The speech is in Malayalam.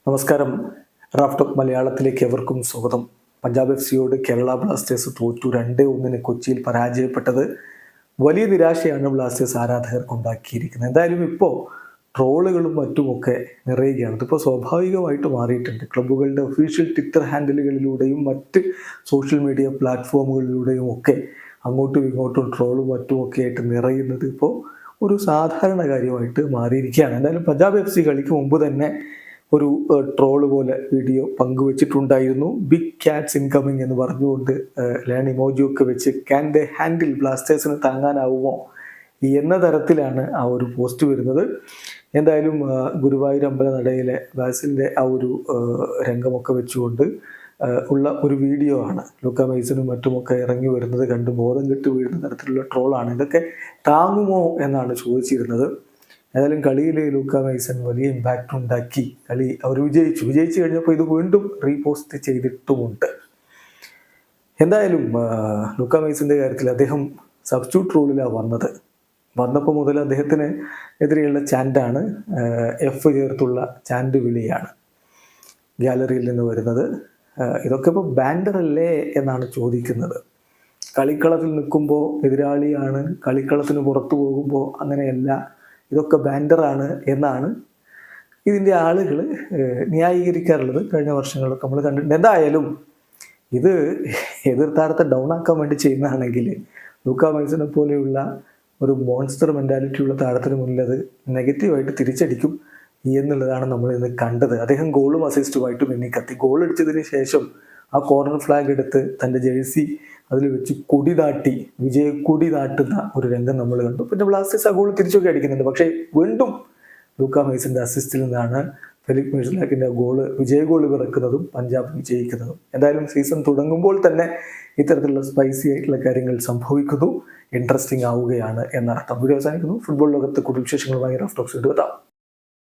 നമസ്കാരം. റാഫ് ടോക്ക് മലയാളത്തിലേക്ക് എവർക്കും സ്വാഗതം. പഞ്ചാബ് എഫ് കേരള ബ്ലാസ്റ്റേഴ്സ് തോറ്റു 2-1 കൊച്ചിയിൽ പരാജയപ്പെട്ടത് വലിയ നിരാശയാണ് ബ്ലാസ്റ്റേഴ്സ് ആരാധകർക്ക് ഉണ്ടാക്കിയിരിക്കുന്നത്. എന്തായാലും ഇപ്പോൾ ട്രോളുകളും മറ്റുമൊക്കെ നിറയുകയാണ്. ഇതിപ്പോൾ സ്വാഭാവികമായിട്ട് മാറിയിട്ടുണ്ട്. ക്ലബ്ബുകളുടെ ഒഫീഷ്യൽ ട്വിറ്റർ ഹാൻഡിലുകളിലൂടെയും മറ്റ് സോഷ്യൽ മീഡിയ പ്ലാറ്റ്ഫോമുകളിലൂടെയും ഒക്കെ അങ്ങോട്ടും ഇങ്ങോട്ടും ട്രോളും മറ്റുമൊക്കെ ആയിട്ട് നിറയുന്നത് ഇപ്പോൾ ഒരു സാധാരണ കാര്യമായിട്ട് മാറിയിരിക്കുകയാണ്. എന്തായാലും പഞ്ചാബ് എഫ് കളിക്ക് മുമ്പ് തന്നെ ഒരു ട്രോള് പോലെ വീഡിയോ പങ്കുവച്ചിട്ടുണ്ടായിരുന്നു. ബിഗ് ക്യാറ്റ്സ് ഇൻകമിങ് എന്ന് പറഞ്ഞുകൊണ്ട് ലേൺ ഇമോജിയൊക്കെ വെച്ച് ക്യാൻ ദേ ഹാൻഡിൽ ബ്ലാസ്റ്റേഴ്സിന് താങ്ങാനാവുമോ എന്ന തരത്തിലാണ് ആ ഒരു പോസ്റ്റ് വരുന്നത്. എന്തായാലും ഗുരുവായൂർ അമ്പലനടയിലെ ബാസിലിൻ്റെ ആ ഒരു രംഗമൊക്കെ വെച്ചുകൊണ്ട് ഉള്ള ഒരു വീഡിയോ ആണ്. ലൂക്ക മെയ്സണും മറ്റുമൊക്കെ ഇറങ്ങി വരുന്നത് കണ്ട് ബോധം കെട്ട് വീഴുന്ന തരത്തിലുള്ള ട്രോളാണ്. ഇതൊക്കെ താങ്ങുമോ എന്നാണ് ചോദിച്ചിരുന്നത്. ഏതായാലും കളിയിൽ ലൂക്ക മെയ്സൺ വലിയ ഇമ്പാക്റ്റ് ഉണ്ടാക്കി. കളി അവർ വിജയിച്ചു കഴിഞ്ഞപ്പോൾ ഇത് വീണ്ടും റീപോസ്റ്റ് ചെയ്തിട്ടുമുണ്ട്. എന്തായാലും ലൂക്ക മെയ്സന്റെ കാര്യത്തിൽ അദ്ദേഹം സബ്സ്റ്റിറ്റ്യൂട്ട് റോളിലാണ് വന്നപ്പോൾ മുതൽ അദ്ദേഹത്തിന് എതിരെയുള്ള ചാൻഡാണ്, എഫ് ചേർത്തുള്ള ചാൻഡ് വിളിയാണ് ഗാലറിയിൽ നിന്ന് വരുന്നത്. ഇതൊക്കെ ഇപ്പോൾ ബാൻഡർ അല്ലേ എന്നാണ് ചോദിക്കുന്നത്. കളിക്കളത്തിൽ നിൽക്കുമ്പോൾ എതിരാളിയാണ്, കളിക്കളത്തിന് പുറത്തു പോകുമ്പോൾ അങ്ങനെയല്ല, ഇതൊക്കെ ബാൻഡറാണ് എന്നാണ് ഇതിൻ്റെ ആളുകൾ ന്യായീകരിക്കാറുള്ളത്. കഴിഞ്ഞ വർഷങ്ങളൊക്കെ നമ്മൾ കണ്ടിട്ടുണ്ട്. എന്തായാലും ഇത് എതിർ താരത്തെ ഡൗൺ ആക്കാൻ വേണ്ടി ചെയ്യുന്നതാണെങ്കിൽ ലൂക്ക മെയ്സനെ പോലെയുള്ള ഒരു മോൺസ്റ്റർ മെൻറ്റാലിറ്റിയുള്ള താരത്തിന് മുന്നിൽ അത് നെഗറ്റീവായിട്ട് തിരിച്ചടിക്കും എന്നുള്ളതാണ് നമ്മൾ ഇന്ന് കണ്ടത്. അദ്ദേഹം ഗോളും അസിസ്റ്റുമായിട്ടും എണ്ണിക്കത്തി. ഗോൾ അടിച്ചതിന് ശേഷം ആ കോർണർ ഫ്ലാഗ് എടുത്ത് തൻ്റെ ജേഴ്സി അതിൽ വെച്ച് വിജയക്കൊടി നാട്ടുന്ന ഒരു രംഗം നമ്മൾ കണ്ടു. പിന്നെ ബ്ലാസ്റ്റേഴ്സ് ആ ഗോൾ തിരിച്ചൊക്കെ അടിക്കുന്നുണ്ട്. പക്ഷേ വീണ്ടും ലൂക്ക മെയ്സന്റെ അസിസ്റ്റിൽ നിന്നാണ് ഫെലിക്സ് മെഴ്സലാക്കിൻ്റെ വിജയ ഗോൾ പിറക്കുന്നതും പഞ്ചാബ് വിജയിക്കുന്നതും. എന്തായാലും സീസൺ തുടങ്ങുമ്പോൾ തന്നെ ഇത്തരത്തിലുള്ള സ്പൈസി ആയിട്ടുള്ള കാര്യങ്ങൾ സംഭവിക്കുന്നു. ഇൻട്രസ്റ്റിംഗ് ആവുകയാണ് എന്നർത്ഥം. വീഡിയോ അവസാനിക്കുന്നു. ഫുട്ബോൾ ലോകത്ത് കൂടുതൽ വിശേഷങ്ങളുമായി റാഫ് ടോക്സ് എത്താം.